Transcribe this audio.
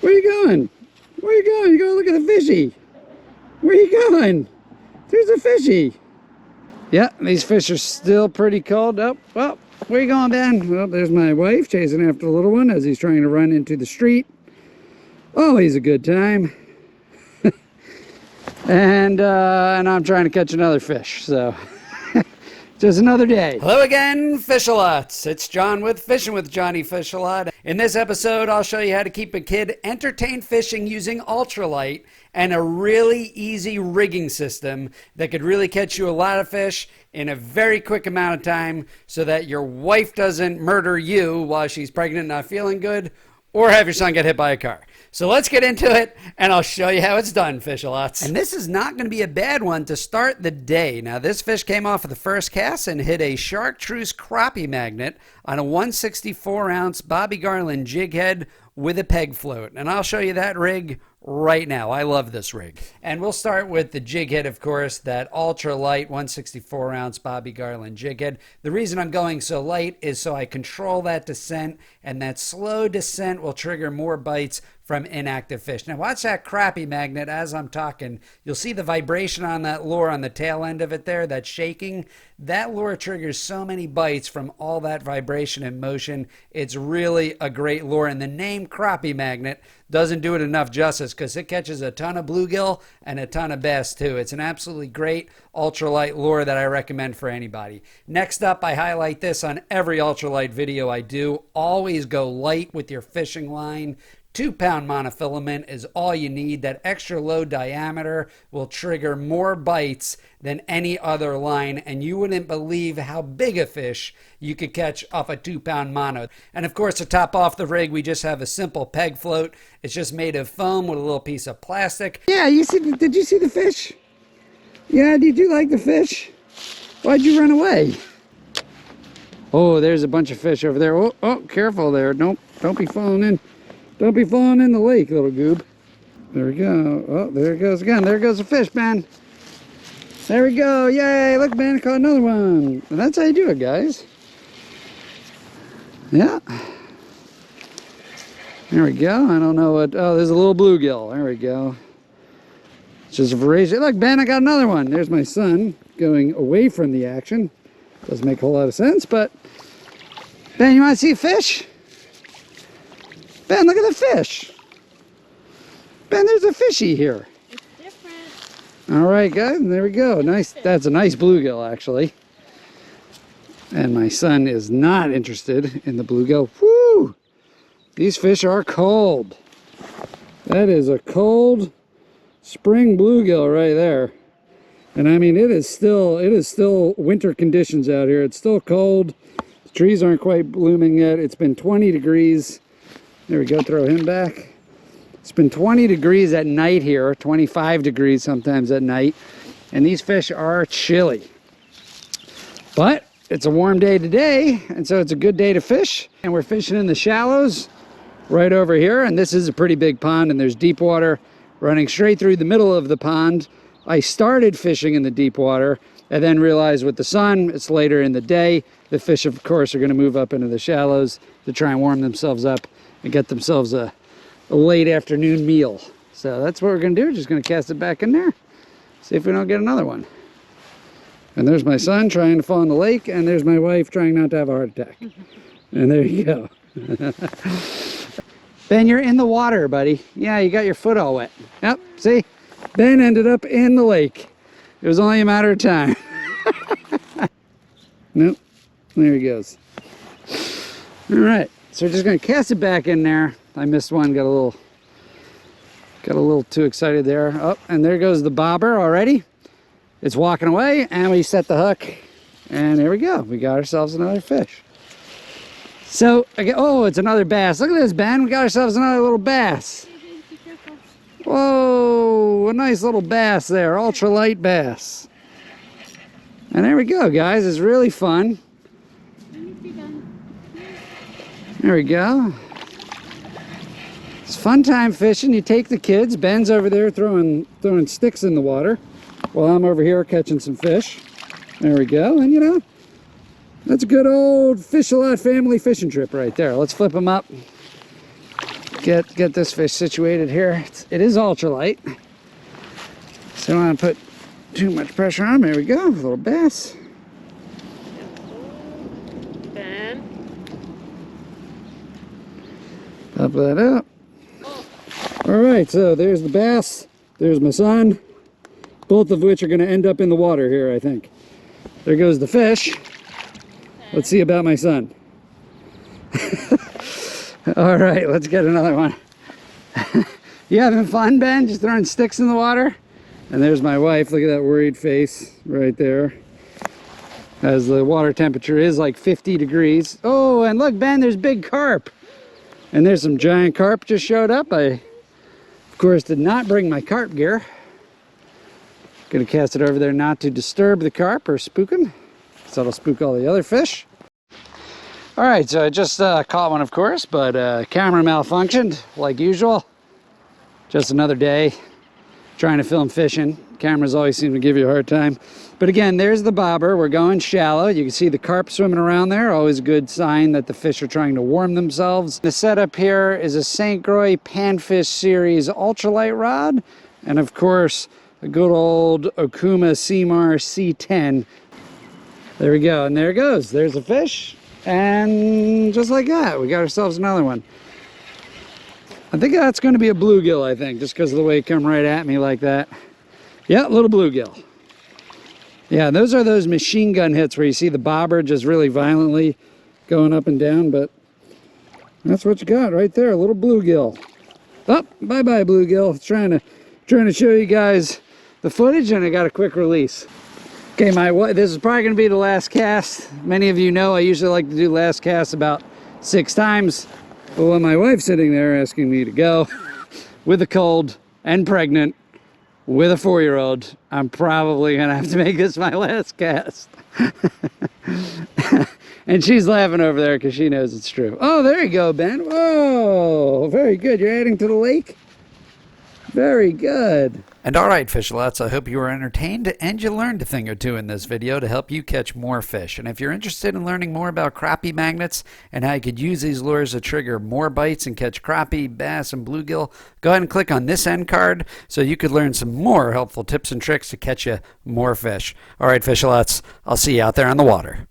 Where are you going? Where are you going? You go look at the fishy. Where are you going? There's a fishy. Yeah, these fish are still pretty cold. Oh, well, where are you going, Ben? Well, there's my wife chasing after the little one as he's trying to run into the street. Always a good time. and I'm trying to catch another fish, so just another day. Hello again, Fish-a-lots. It's John with Fishing with Johnny Fish-a-lot. In this episode, I'll show you how to keep a kid entertained fishing using Ultralight and a really easy rigging system that could really catch you a lot of fish in a very quick amount of time so that your wife doesn't murder you while she's pregnant and not feeling good, or have your son get hit by a car. So let's get into it, and I'll show you how it's done, Fish-a-lots. And this is not going to be a bad one to start the day. Now, this fish came off of the first cast and hit a chartreuse crappie magnet on a 164-ounce Bobby Garland jig head with a peg float. And I'll show you that rig right now. I love this rig. And we'll start with the jig head, of course, that Ultralight 164-ounce Bobby Garland jig head. The reason I'm going so light is so I control that descent, and that slow descent will trigger more bites from inactive fish. Now watch that crappie magnet as I'm talking. You'll see the vibration on that lure on the tail end of it there, that shaking. That lure triggers so many bites from all that vibration and motion. It's really a great lure, and the name crappie magnet doesn't do it enough justice because it catches a ton of bluegill and a ton of bass too. It's an absolutely great ultralight lure that I recommend for anybody. Next up, I highlight this on every ultralight video I do. Always go light with your fishing line. 2-pound monofilament is all you need. That extra low diameter will trigger more bites than any other line, and you wouldn't believe how big a fish you could catch off a 2-pound mono. And of course, to top off the rig, we just have a simple peg float. It's just made of foam with a little piece of plastic. Yeah, did you see the fish? Yeah, did you like the fish? Why'd you run away? Oh, there's a bunch of fish over there. Oh, careful there. Don't be falling in. Don't be falling in the lake, little goob. There we go. Oh, there it goes again. There goes a fish, Ben. There we go. Yay, look, Ben, I caught another one. And that's how you do it, guys. Yeah. There we go. I don't know what... Oh, there's a little bluegill. There we go. It's just a voracious... Look, Ben, I got another one. There's my son going away from the action. Doesn't make a whole lot of sense, but... Ben, you want to see a fish? Ben, look at the fish. Ben, there's a fishy here. It's different. All right, guys, there we go. Nice. That's a nice bluegill, actually. And my son is not interested in the bluegill. Woo! These fish are cold. That is a cold spring bluegill right there. And I mean, it is still winter conditions out here. It's still cold. The trees aren't quite blooming yet. It's been 20 degrees. There we go, throw him back. It's been 20 degrees at night here, 25 degrees sometimes at night, and these fish are chilly. But it's a warm day today, and so it's a good day to fish. And we're fishing in the shallows right over here, and this is a pretty big pond, and there's deep water running straight through the middle of the pond. I started fishing in the deep water, and then realized with the sun, it's later in the day. The fish, of course, are going to move up into the shallows to try and warm themselves up and get themselves a late afternoon meal. So that's what we're going to do. We're just going to cast it back in there. See if we don't get another one. And there's my son trying to fall in the lake, and there's my wife trying not to have a heart attack. And there you go. Ben, you're in the water, buddy. Yeah, you got your foot all wet. Yep, see? Ben ended up in the lake. It was only a matter of time. Nope. There he goes. All right. So we're just going to cast it back in there. I missed one, got a little too excited there. Oh, and there goes the bobber already. It's walking away, and we set the hook, and there we go. We got ourselves another fish. So, oh, it's another bass. Look at this, Ben. We got ourselves another little bass. Whoa, a nice little bass there, ultralight bass. And there we go, guys. It's really fun. There we go. It's fun time fishing. You take the kids. Ben's over there throwing sticks in the water while I'm over here catching some fish. There we go. And you know, that's a good old Fish-a-lot family fishing trip right there. Let's flip them up. get this fish situated here. It is ultralight, so I don't want to put too much pressure on him. There we go, a little bass. Ben. Pop that up. All right, so there's the bass. There's my son. Both of which are going to end up in the water here, I think. There goes the fish. Let's see about my son. All right, let's get another one. You having fun, Ben? Just throwing sticks in the water? And there's my wife. Look at that worried face right there. As the water temperature is like 50 degrees. Oh, and look, Ben, there's big carp. And there's some giant carp just showed up. I, of course, did not bring my carp gear. Gonna cast it over there not to disturb the carp or spook them. So it'll spook all the other fish. All right, so I just caught one, of course, but camera malfunctioned like usual. Just another day trying to film fishing. Cameras always seem to give you a hard time. But again, there's the bobber. We're going shallow. You can see the carp swimming around there. Always a good sign that the fish are trying to warm themselves. The setup here is a St. Croix Panfish Series ultralight rod. And of course, a good old Okuma Seamar C10. There we go, and there it goes. There's a fish. And just like that, we got ourselves another one. I think that's going to be a bluegill, I think, just because of the way it come right at me like that. Yeah, little bluegill. Yeah, those are those machine gun hits where you see the bobber just really violently going up and down, but that's what you got right there, a little bluegill. Oh, bye-bye, bluegill. Trying to show you guys the footage, and I got a quick release. Okay, this is probably going to be the last cast. Many of you know I usually like to do last cast about 6 times. But when my wife's sitting there asking me to go with a cold and pregnant with a 4-year-old, I'm probably going to have to make this my last cast. And she's laughing over there because she knows it's true. Oh, there you go, Ben. Whoa, very good. You're adding to the lake? Very good. And all right, Fish-a-lots, I hope you were entertained and you learned a thing or two in this video to help you catch more fish. And if you're interested in learning more about crappie magnets and how you could use these lures to trigger more bites and catch crappie, bass, and bluegill, go ahead and click on this end card so you could learn some more helpful tips and tricks to catch you more fish. All right, Fish-a-lots, I'll see you out there on the water.